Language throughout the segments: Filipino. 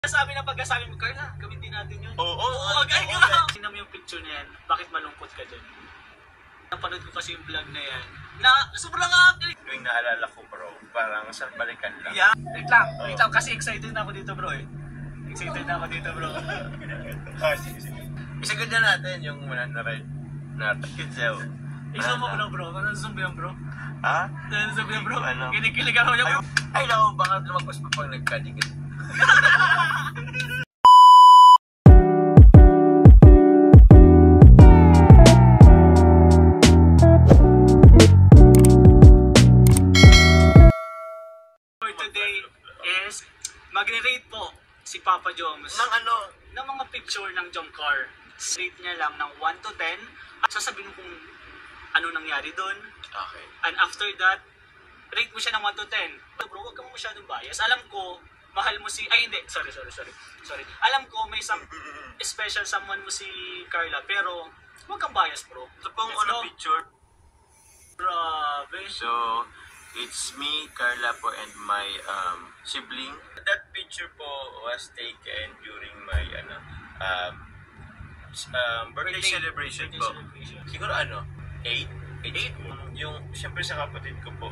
Sabi na pagkasabi mo, Carla, gamitin natin yun. Oo, okay. Tingnan mo yung picture na yan, bakit malungkot ka dyan? Napanood ko kasi yung vlog na yan, na sobrang akilig. Tuwing naalala ko bro, parang sa balikan lang. Yeah, wait lang, kasi excited na ako dito bro eh. Excited na ako dito bro. Sige. Isagad na natin yung muna na rin. Natakit sa'yo. Iso mo bro, anong zombie yan bro? Ha? Anong zombie yan bro? Ano? Kinikilig ako niya bro. Ay naku, baka lumagpas pa pag nagkadigit. For today is magre-rate po si Papa Joms ng mga picture ng jump car. Rate niya lang ng 1 to 10 at sasabihin mo kung ano nangyari doon. Okay. And after that, rate mo siya ng 1 to 10. Bro, huwag ka mo masyadong bias. Alam ko, mahal mo si... Ay, hindi. Sorry. Alam ko, may some special someone mo si Carla, pero huwag kang bias, bro. Ito pong unang picture. Grabe. So, it's me, Carla po, and my sibling. That picture po was taken during my birthday celebration po. Siguro 8? Yung, siyempre sa kapatid ko po,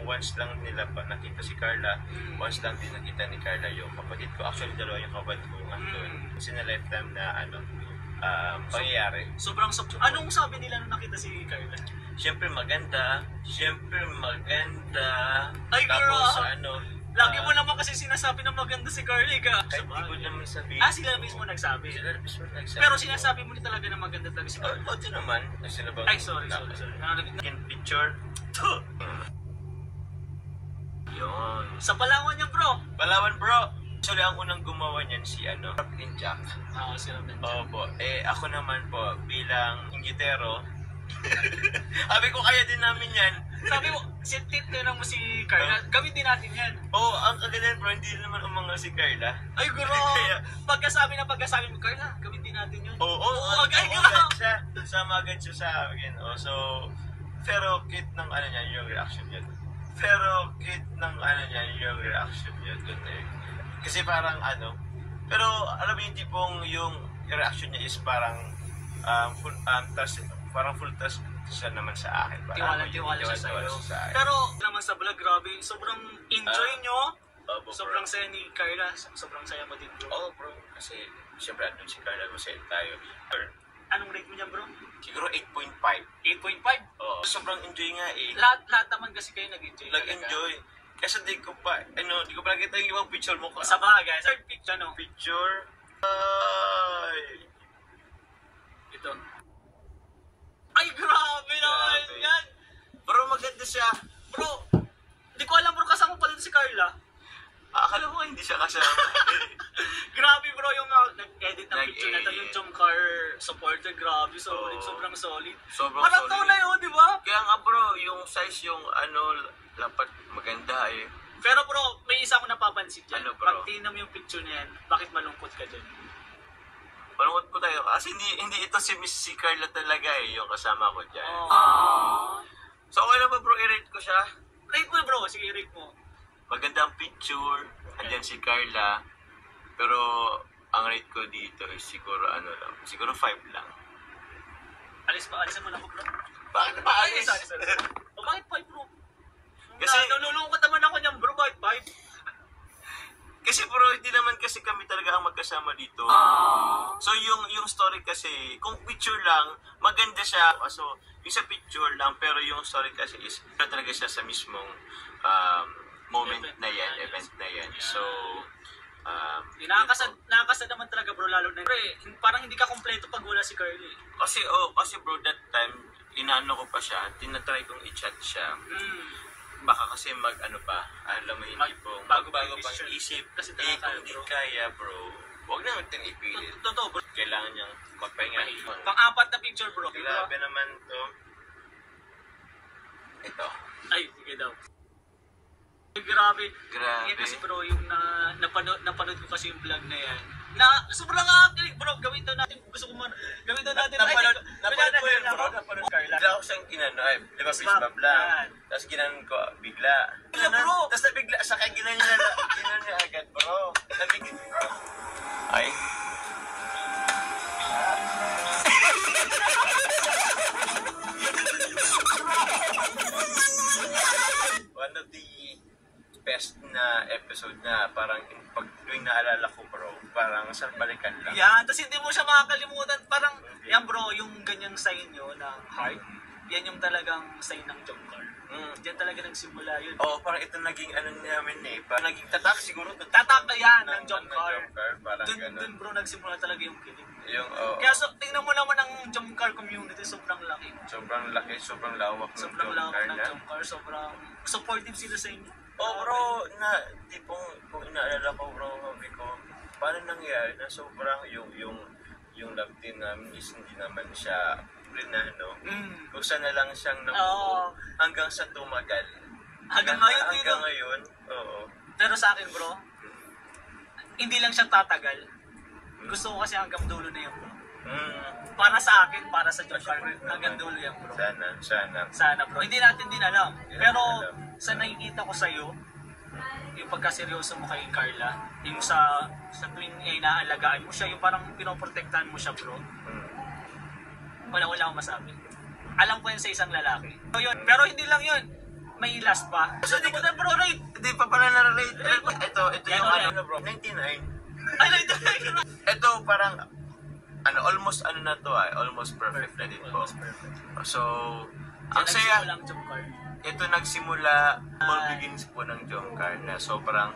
once lang nila pa nakita si Carla, once lang din nakita ni Carla yung kapatid ko. Actually, dalawa yung kapatid ko andun. Kasi na lifetime na pangyayari. Sobrang anong sabi nila nung nakita si Carla? Siyempre maganda. Ay, Tapos lagi mo naman kasi sinasabi na maganda si Carly ka. kahit di ko naman sabihin. Sila mismo nagsabi. Sila mismo nagsabi. Pero sinasabi mo talaga na maganda talaga si Carly. Ito naman. Sila ba? Ay, sorry. In picture. Yun. Sa Palawan yan, bro. Palawan, bro. Actually, ang unang gumawa niyan si Captain Jack. Sila Opo. Ako naman po, bilang inggitero. Sabi ko, kaya din namin yan. Sabi mo, tinanong mo si Carla, gamitin natin yan. Ang kagalan bro, hindi naman umanga si Carla. Ay, guro! Pagkasabi mo, Carla, gamitin natin yun. Okay. Sama agad siya sa akin. So, pero cute ng niya yung reaction niya. Kasi parang pero alam mo yung tipong yung reaction niya is parang full trust siya naman sa akin. Tiwala siya sa'yo. Pero naman sa vlog, grabe, sobrang enjoy nyo. Sobrang saya ni Carla. Sobrang saya mo din, bro. Oo, bro. Kasi siyempre andun si Carla, masaya tayo. Anong rate mo niyan, bro? Siguro 8.5. 8.5? Oo. Sobrang enjoy nga eh. Lahat naman kasi kayo nag-enjoy. Nag-enjoy. Kasi di ko pa nakita yung ibang picture mo. Sa bagay. Third picture, Picture. Ay. Ito. Ay, grabe naman yan! Bro, maganda siya. Bro, di ko alam bro, kasama pala si Carla. Akala mo hindi siya kasama. Grabe bro, yung nag-edit ng picture na ito, yung jump car supporter, grabe, sobrang solid. Parang solid. tunay di ba? Kaya nga bro, yung size, yung lapat maganda eh. Pero bro, may isa akong napapansin dyan. Bro? Pag tingnan mo yung picture na yan, bakit malungkot ka dyan? Malungkot po tayo. Kasi hindi ito si Carla talaga eh, yung kasama ko dyan. So okay na ba bro, i-rate ko siya? Rate mo bro, sige rate mo. Maganda ang picture, andyan si Carla. Pero ang rate ko dito is siguro siguro 5 lang. Alisan mo na ko bro. Bakit ba alis? Bakit 5 bro? Kasi nalulungkot naman ako niyan bro, bakit 5? Kasi bro, hindi naman kasi kami talaga ang magkasama dito. So yung story kasi, kung picture lang, maganda siya. So yung sa picture lang, pero yung story kasi is talaga siya sa mismong moment na yan, event na yan. So nakakasad naman talaga bro, lalo na parang hindi ka kompleto pag wala si Carly. Kasi bro, that time inaano ko pa siya, tinatry kong i-chat siya. Baka kasi alam mo yung tipong bago-bago pang isip. Kasi kung hindi kaya bro, huwag na natin ipilit. Totoo bro. Kailangan niyang magpahinga. Pang-apat na picture bro. Grabe naman to. Ito. Ay, sige daw. Grabe. Yan kasi bro, yung napanood ko kasi yung vlog na yan. Sobrang akilig bro, gawin daw natin. Gusto ko gawin daw natin. Napanood ko yun bro, napanood Carla. Bigla ako siyang di ba fist bump lang. Tapos ginanon ko, bigla. Bro! Tapos nabigla, sakay ginanon niya agad bro. Nabigla. Ay. One of the best na episode na parang pag tuwing naalala ko bro, parang sa balikan lang. Yan, tapos hindi mo siya makakalimutan. Parang, yan bro, yung ganyang sign nyo na heart, yan yung talagang sign ng Jomcar. Diyan talaga nagsimula yun. Oo, parang ito naging ano namin eh. Parang naging tatak siguro. Tatak na yan ng Jomcar. Parang Dun ganun. bro nagsimula talaga yung kilig. Yung, oo. Kaya so, tingnan mo naman ang Jomcar community, sobrang laki. Sobrang laki, sobrang lawak ng Sobrang lawak ng na. Jomcar, sobrang supportive sila sa inyo. Oh bro, na tipong kung inaalala ko bro, sabi ko, paano nangyari na sobrang yung love team namin is hindi naman siya plinano. Kung saan na lang siyang nabuo hanggang sa tumagal. Hanggang ngayon, hanggang ngayon, oo. Pero sa akin bro, hindi lang siya tatagal. Gusto ko kasi hanggang dulo na yan bro. Para sa akin, para sa Jomcar, hanggang dulo yan bro. Sana bro. Hindi natin din alam. Pero sa nakikita ko sa'yo, yung pagkaseryoso mo kay Carla, yung sa tuwing inaalagaan mo siya, yung parang pinoprotektahan mo siya bro. Wala akong masabi. Alam ko yun sa isang lalaki. So, yun. Pero hindi lang yun. May last pa. So, hindi ko na bro rate. Hindi pa pala na-rate. Ito Yan, yung yan. ano bro, 99. Ay, like, Ito parang, almost na to almost perfect na din po. So, ang saya, lang Jomcar. ito nagsimula, all begins po ng Jomcar na sobrang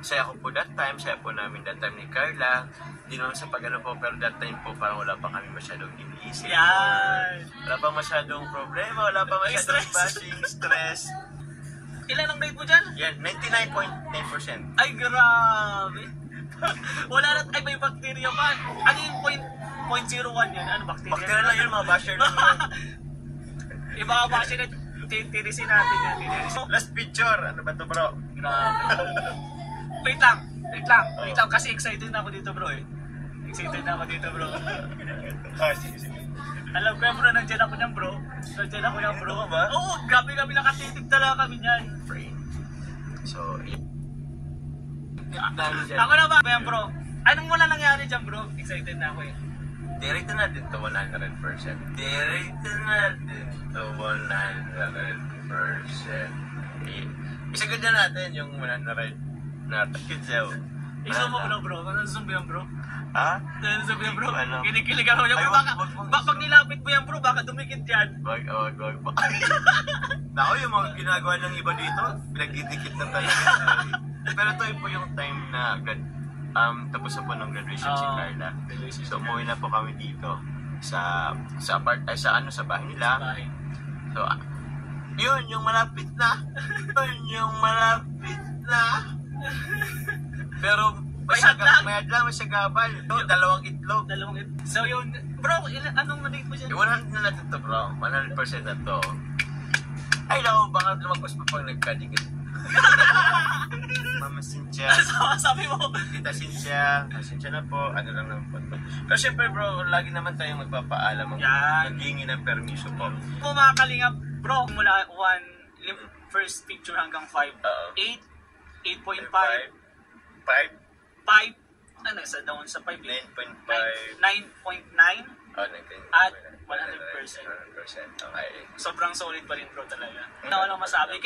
saya ko po that time, saya po namin that time ni Carla. Hindi naman sa pag-ano po, pero that time po parang wala pa kami masyadong iniisip. Yan. Wala pa masyadong problema, wala pa masyadong bashing, stress. Ilan ang rate mo dyan? Yan, 99.9%. Ay, grabe. Wala na, ay may bacteria pa. Ano yung 0.01 yun? Ano, bacteria? Bacteria lang yun, mga basher lang yun. Yung mga basher na titirisin natin yan. Last picture, ano ba to bro? Grabe. Wait lang, kasi excited na ako dito bro eh. Excited na ako dito bro. Sige. Alam ko yan bro, nandiyan ako niyan bro. Nandiyan ako yan bro. Ito ba? Oo, grabe kami nakatitig talaga kami niyan. So, Ako na ba? Yan bro. Anong muna nangyari dyan bro? Excited na ako eh. direct na natin to 100%. Direct na natin to 100%. Isagad na natin yung 100 natin. Kitsaw. Isa mo bro. Ano zombie yan bro? Ha? Ano zombie yan bro? Ano? Kinikilig ako yan bro. Pag nilapit mo yan bro, baka dumikit yan. Wag. Nako, yung mga ginagawa ng iba dito, pinagdidikit na talaga. Pero ito po yung time na tapos na po ng graduation si Carla. So umuwi na po kami dito sa bahay nila. So yun yung malapit na. Pero may hadlang, may sagabal. Dalawang itlog. So yun, bro, anong na-date mo dyan? 100 na natin to bro. 100% na to. Ay naku, baka lumagpas pa pag nagkadikit. Mama Cynthia. Sabi mo. Tita Cynthia. Cynthia na po. Ano lang naman po. Pero syempre bro, lagi naman tayong magpapaalam. Naghingi ng permiso po. Kung mga kalingap, bro, mula 1, first picture hanggang 5. 8, 8.5, 5, ano, sa down sa 5. 9.5. 9.9. At 100%. Okay. Sobrang solid pa rin bro talaga. Wala akong masabi.